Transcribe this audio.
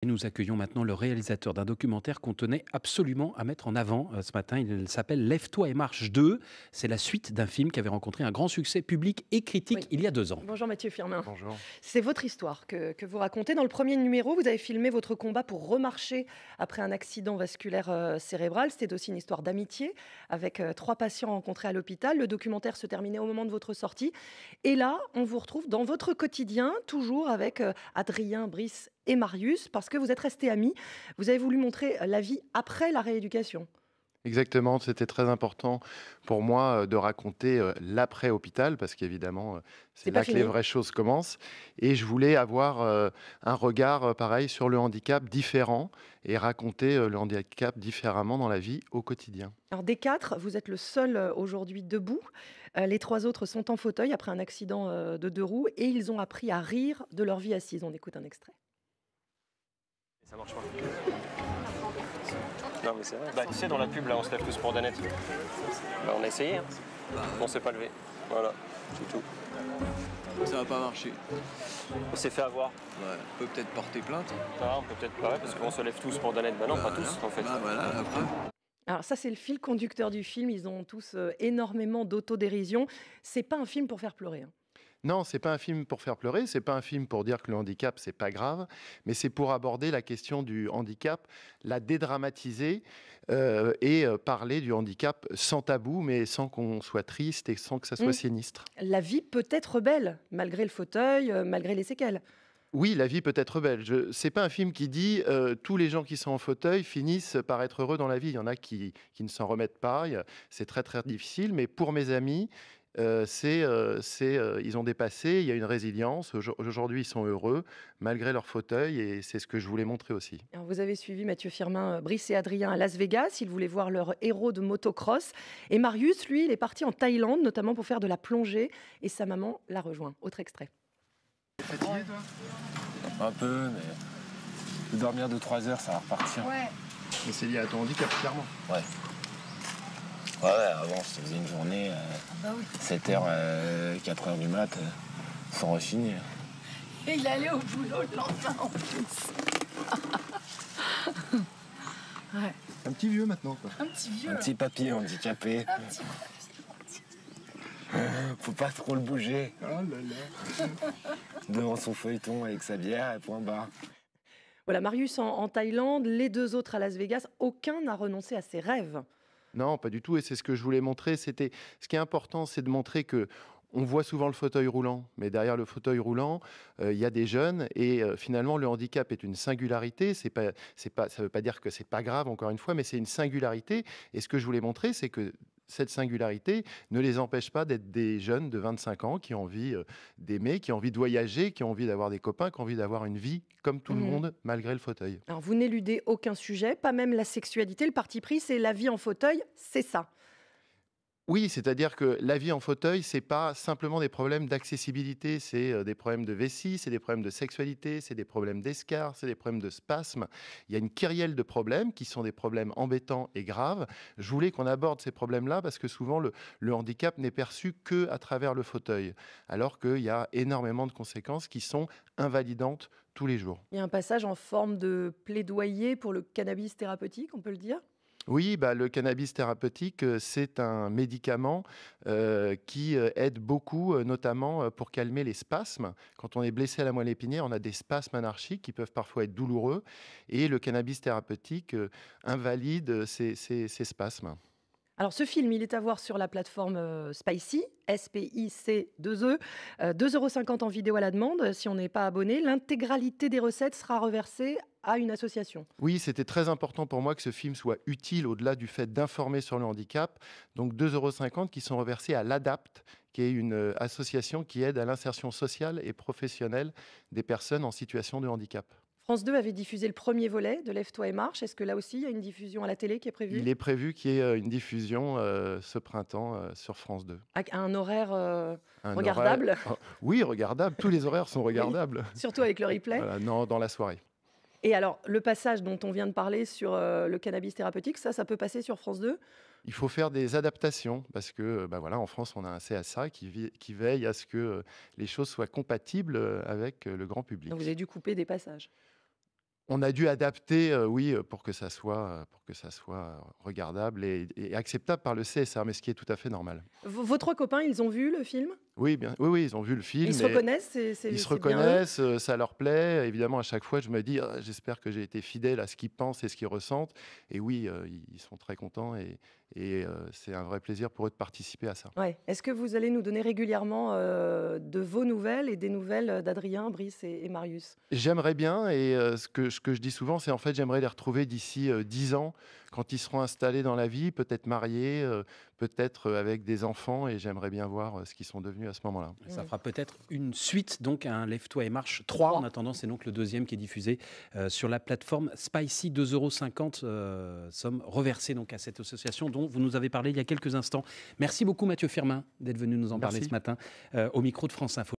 Et nous accueillons maintenant le réalisateur d'un documentaire qu'on tenait absolument à mettre en avant ce matin. Il s'appelle Lève-toi et marche 2. C'est la suite d'un film qui avait rencontré un grand succès public et critique Oui. il y a 2 ans. Bonjour Mathieu Firmin. Bonjour. C'est votre histoire que vous racontez. Dans le premier numéro, vous avez filmé votre combat pour remarcher après un accident vasculaire cérébral. C'était aussi une histoire d'amitié avec 3 patients rencontrés à l'hôpital. Le documentaire se terminait au moment de votre sortie. Et là, on vous retrouve dans votre quotidien, toujours avec Adrien, Brice et Marius, parce que vous êtes restés amis. Vous avez voulu montrer la vie après la rééducation. Exactement, c'était très important pour moi de raconter l'après-hôpital, parce qu'évidemment, C'est c'est pas là que les fini. vraies choses commencent. Et je voulais avoir un regard, pareil, sur le handicap différent et raconter le handicap différemment dans la vie au quotidien. Alors des 4, vous êtes le seul aujourd'hui debout. Les 3 autres sont en fauteuil après un accident de 2 roues et ils ont appris à rire de leur vie assise. On écoute un extrait. Ça marche pas. Non mais c'est vrai. Bah tu sais dans la pub là on se lève tous pour Danette. Bah on a essayé hein. On s'est pas levé. Voilà, c'est tout. Ça va pas marcher. On s'est fait avoir. Ouais, on peut peut-être porter plainte. Ah, on peut peut-être pas parce qu'on se lève tous pour Danette. Bah non, pas tous en fait. Bah voilà, la preuve. Alors ça, c'est le fil conducteur du film. Ils ont tous énormément d'autodérision. C'est pas un film pour faire pleurer, hein. Non, c'est pas un film pour faire pleurer, c'est pas un film pour dire que le handicap, c'est pas grave, mais c'est pour aborder la question du handicap, la dédramatiser parler du handicap sans tabou, mais sans qu'on soit triste et sans que ça soit Mm. sinistre. La vie peut être belle, malgré le fauteuil, malgré les séquelles. Oui, la vie peut être belle. C'est pas un film qui dit tous les gens qui sont en fauteuil finissent par être heureux dans la vie. Il y en a qui ne s'en remettent pas. C'est très très difficile. Mais pour mes amis, ils ont dépassé. Il y a une résilience. Aujourd'hui, ils sont heureux malgré leur fauteuil. Et c'est ce que je voulais montrer aussi. Alors, vous avez suivi Mathieu Firmin, Brice et Adrien à Las Vegas. Ils voulaient voir leur héros de motocross. Et Marius, lui, il est parti en Thaïlande, notamment pour faire de la plongée. Et sa maman l'a rejoint. Autre extrait. Fatigué, toi? Un peu, mais de dormir 2-3 heures, ça va repartir. Mais c'est lié à ton handicap, clairement. Ouais. Ouais, avant, je te faisais une journée, 7h, 4h du mat, sans rechigner. Et il allait au boulot le lendemain en plus. Ouais, Un petit vieux maintenant, quoi. un petit vieux. Un petit papy handicapé, Un petit- faut pas trop le bouger. Oh là là. Devant son feuilleton avec sa bière et point barre. Voilà, Marius en Thaïlande, les 2 autres à Las Vegas. Aucun n'a renoncé à ses rêves. Non, pas du tout. Et c'est ce que je voulais montrer. Ce qui est important, c'est de montrer que on voit souvent le fauteuil roulant, mais derrière le fauteuil roulant, il y a des jeunes. Et finalement, le handicap est une singularité. Ça veut pas dire que c'est pas grave, encore une fois, mais c'est une singularité. Et ce que je voulais montrer, c'est que cette singularité ne les empêche pas d'être des jeunes de 25 ans qui ont envie d'aimer, qui ont envie de voyager, qui ont envie d'avoir des copains, qui ont envie d'avoir une vie comme tout le Mhm. monde, malgré le fauteuil. Alors, vous n'éludez aucun sujet, pas même la sexualité. Le parti pris, c'est la vie en fauteuil, c'est ça. Oui, c'est-à-dire que la vie en fauteuil, c'est pas simplement des problèmes d'accessibilité, c'est des problèmes de vessie, c'est des problèmes de sexualité, c'est des problèmes d'escarre, c'est des problèmes de spasme. Il y a une kyrielle de problèmes qui sont des problèmes embêtants et graves. Je voulais qu'on aborde ces problèmes-là parce que souvent le handicap n'est perçu que à travers le fauteuil, alors qu'il y a énormément de conséquences qui sont invalidantes tous les jours. Il y a un passage en forme de plaidoyer pour le cannabis thérapeutique, on peut le dire. Oui, bah, le cannabis thérapeutique, c'est un médicament qui aide beaucoup, notamment pour calmer les spasmes. Quand on est blessé à la moelle épinière, on a des spasmes anarchiques qui peuvent parfois être douloureux. Et le cannabis thérapeutique invalide ces spasmes. Alors ce film, il est à voir sur la plateforme Spicy, SPIC2E, 2,50 € en vidéo à la demande si on n'est pas abonné. L'intégralité des recettes sera reversée à une association. Oui, c'était très important pour moi que ce film soit utile au-delà du fait d'informer sur le handicap. Donc 2,50 € qui sont reversés à l'ADAPT, qui est une association qui aide à l'insertion sociale et professionnelle des personnes en situation de handicap. France 2 avait diffusé le premier volet de Lève-toi et marche. Est-ce que là aussi, il y a une diffusion à la télé qui est prévue Il est prévu qu'il y ait une diffusion ce printemps sur France 2. à un horaire Un regardable, horaire- Oui, regardable. Tous les horaires sont regardables. surtout avec le replay. Voilà, non, dans la soirée. Et alors, le passage dont on vient de parler sur le cannabis thérapeutique, ça peut passer sur France 2. Il faut faire des adaptations parce que, bah voilà, en France, on a un CSA qui veille à ce que les choses soient compatibles avec le grand public. Donc vous avez dû couper des passages. On a dû adapter, oui, pour que ça soit regardable et acceptable par le CSA, mais ce qui est tout à fait normal. Vos 3 copains, ils ont vu le film? Oui, oui, ils ont vu le film. Ils se reconnaissent? Ils se C'est bien eux? reconnaissent, ça leur plaît. Évidemment, à chaque fois, je me dis: «Ah, j'espère que j'ai été fidèle à ce qu'ils pensent et ce qu'ils ressentent». Et oui, ils sont très contents et c'est un vrai plaisir pour eux de participer à ça. Ouais. Est-ce que vous allez nous donner régulièrement de vos nouvelles et des nouvelles d'Adrien, Brice et Marius? J'aimerais bien et ce que je dis souvent, c'est en fait, j'aimerais les retrouver d'ici 10 ans, quand ils seront installés dans la vie, peut-être mariés, peut-être avec des enfants, et j'aimerais bien voir ce qu'ils sont devenus à ce moment-là. Ça fera peut-être une suite, donc un Lève-toi et marche 3. En attendant, c'est donc le deuxième qui est diffusé sur la plateforme Spicy. 2,50 € sommes reversés donc à cette association dont vous nous avez parlé il y a quelques instants. Merci beaucoup Mathieu Firmin d'être venu nous en parler Merci. ce matin au micro de France Info.